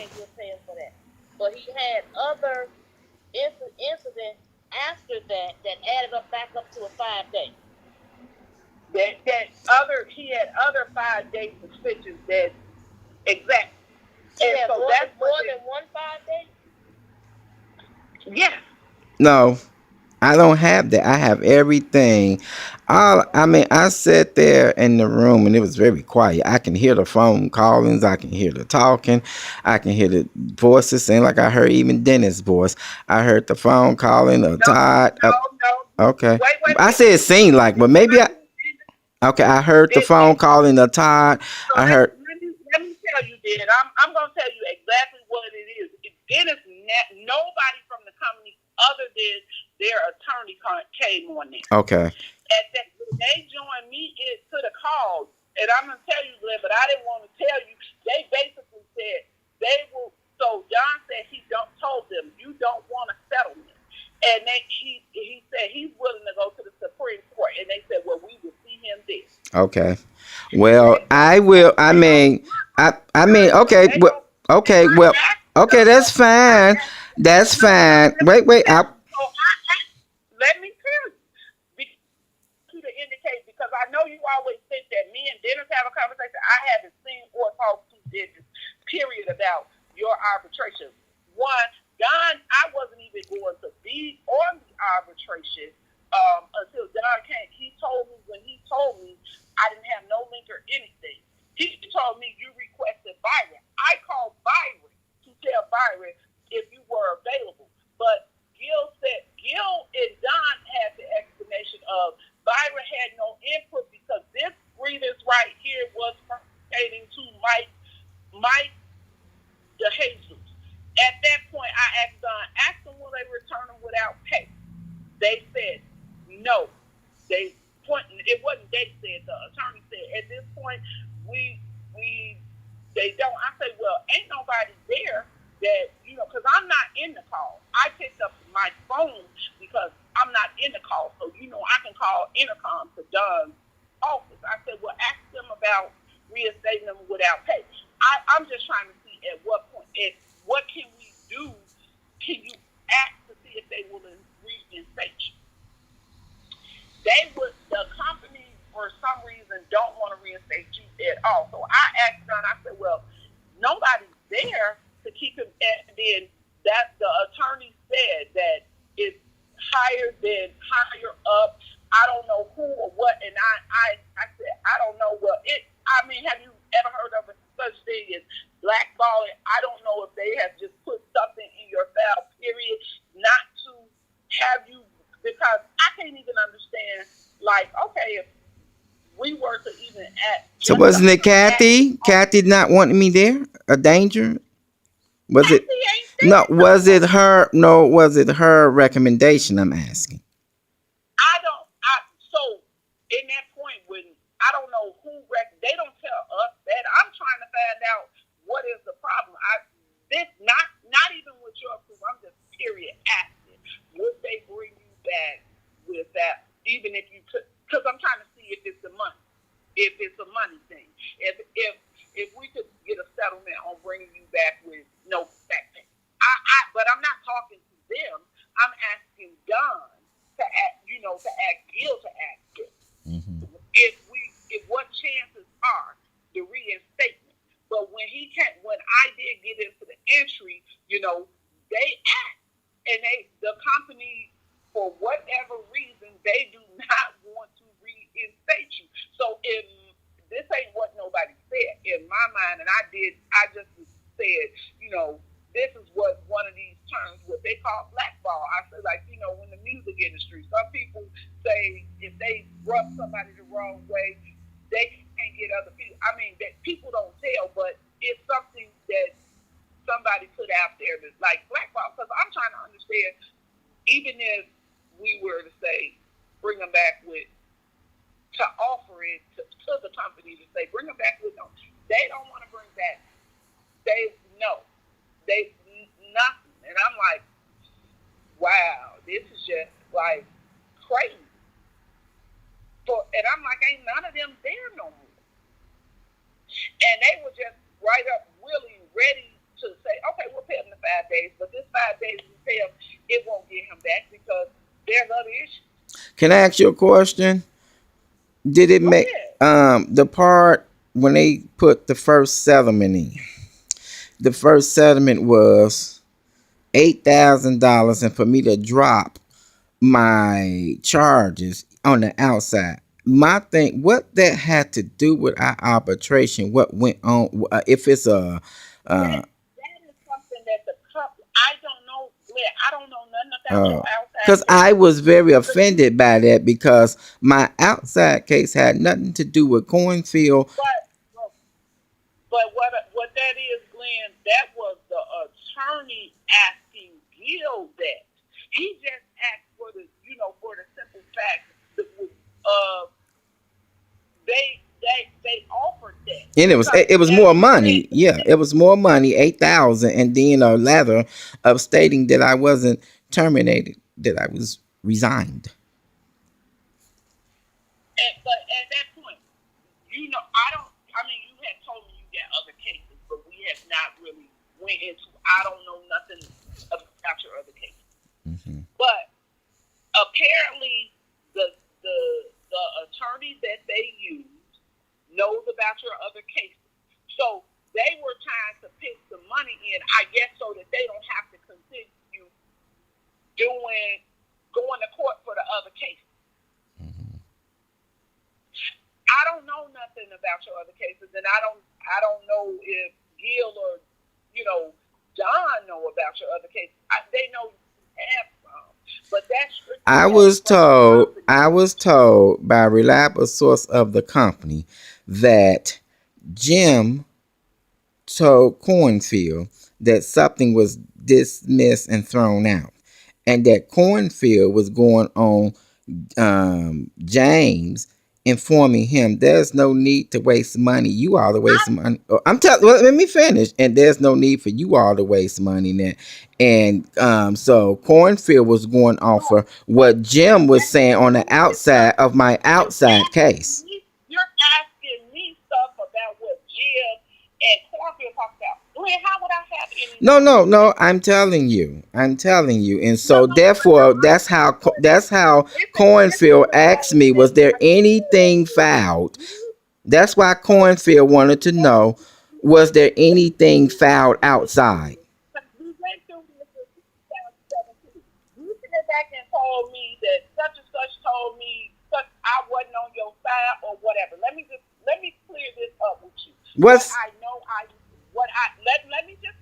and you're paying for that. But he had other incidents after that added up back up to a 5 day. He had other 5 day suspensions that exact. He And had so more, that's more than one 5 day. yes. No, I don't have that. I have everything. I mean, I sat there in the room and it was very quiet. I can hear the phone callings. I can hear the talking. I can hear the voices saying like I heard even Dennis' voice. I heard the phone calling of No, Todd. no. Okay. I Wait. said it seemed like, but maybe I. Okay, I heard the It, phone calling of Todd. so I heard. let me tell you, Dan. I'm gonna tell you exactly what it is. Dennis, nobody from the company other than their attorney came on there. Okay. At that, they joined me to the call, and I'm gonna tell you, Glenn, but I didn't want to tell you. They basically said they will. So John said told them you don't want a settlement, and he said he's willing to go to the Supreme Court, and they said, well, we will see him there. Okay. Well, I will. I mean, okay. Well, okay. Well, okay. That's fine. That's fine. Wait. Let me tell you. To indicate, because I know you always think that me and Dennis have a conversation. I haven't seen or talked to Dennis, period, about your arbitration. One, Don, I wasn't even going to be on the arbitration until Don came. When he told me I didn't have no link or anything. He told me you requested Byron. I called Byron to tell Byron if you were available. But Gil and Don had the explanation of Byron had no input because this grievance right here was pertaining to Mike DeJesus. At that point, I asked Don, them will they return them without pay? They said no. It wasn't they said, the attorney said, at this point, they don't. I say, well, ain't nobody there that, because I'm not in the call. I picked up my phone because I'm not in the call. So, I can call intercom to Don's office. I said, well, ask them about reinstating them without pay. I'm just trying to see at what point, what can we do? Can you ask to see if they will reinstate you? The company, for some reason, don't want to reinstate you at all. So I asked Don, I said, well, nobody's there to keep him. And then the attorney said that it's higher up. I don't know who or what. And I said, I don't know what have you ever heard of such thing as blackballing? I don't know if they have just put something in your file, period, not to have you, because I can't even understand, like, okay, if we were to even act. So wasn't it Kathy? Kathy not wanting me there? A danger? Was it? No, was it her? No, was it her recommendation? I'm asking. So in that point, when I don't know who they don't tell us that. I'm trying to find out what is the problem. Not even with your proof. I'm just period asking. Would they bring you back with that? Even if you could, because I'm trying to see if it's the money, if it's a money thing. If we could get a settlement on bringing you back with no back pay. But I'm not talking to them. I'm asking Don to ask, to ask Gil to ask him. Mm-hmm. If what chances are the reinstatement. But when I did get into the entry, they asked, and the company, for whatever reason, they do not want to reinstate you. So if this ain't what nobody said in my mind, and I just said, this is what one of these terms, what they call blackball. I said, like, in the music industry, some people say if they rub somebody the wrong way, they can't get other people. I mean, that people don't tell, but it's something that somebody put out there that's like blackball. Because I'm trying to understand, even if we were to say, bring them back to offer it to the company to say, bring them back with them. They don't want to bring back. They nothing. And I'm like, wow, this is just like crazy. And I'm like, ain't none of them there no more. And they were just right up really ready to say, days, but this 5 days you pay him, it won't get him back because there's other issues. Can I ask you a question? Did it Go make ahead. the part when they put the first settlement in? The first settlement was $8,000, and for me to drop my charges on the outside. My thing, what that had to do with our arbitration? What went on? If it's a, uh, That is something that the couple. I don't know. I don't know nothing about uh, your outside because case. I was very offended by that because my outside case had nothing to do with Cornfield. But what that is, Glenn, that was the attorney asking Gil that. He just asked for the for the simple fact that they offered that And it was because it was as more you money. said, Yeah, it was more money, 8,000, and then a letter of stating that I wasn't terminated, that I was resigned. but at that point, I don't. I mean, you had told me you got other cases, but we have not really went into. I don't know nothing about your other cases. Mm-hmm. But apparently, the attorney that they use knows about your other cases. So they were trying to pitch some money in, I guess, so that they don't have to continue going to court for the other cases. Mm-hmm. I don't know nothing about your other cases, and I don't know if Gil or John know about your other cases. They know you have some, but that's strictly I as was from the told company. I was told by a reliable source of the company that Jim told Cornfield that something was dismissed and thrown out, and that Cornfield was going on James, informing him there's no need to waste money. You all to waste money. Oh, I'm telling. Well, let me finish. And there's no need for you all to waste money now. And so Cornfield was going off But for what Jim was that's saying on the outside because of my you're outside asking case. me, stuff about what Jim and Cornfield talked about. Glenn, how would I have any No, knowledge no, of no. that? I'm telling you. I'm telling you. And No, so but the therefore, that's arbitration. how Listen Cornfield to the asked way me, that was there I said. anything filed? You That's why Cornfield wanted to know, was there anything filed outside? we went through this in 2017. You sit back and told me that such and such told me such I wasn't on your side or whatever. Let me clear this up with you. What What's I know, I what I let me just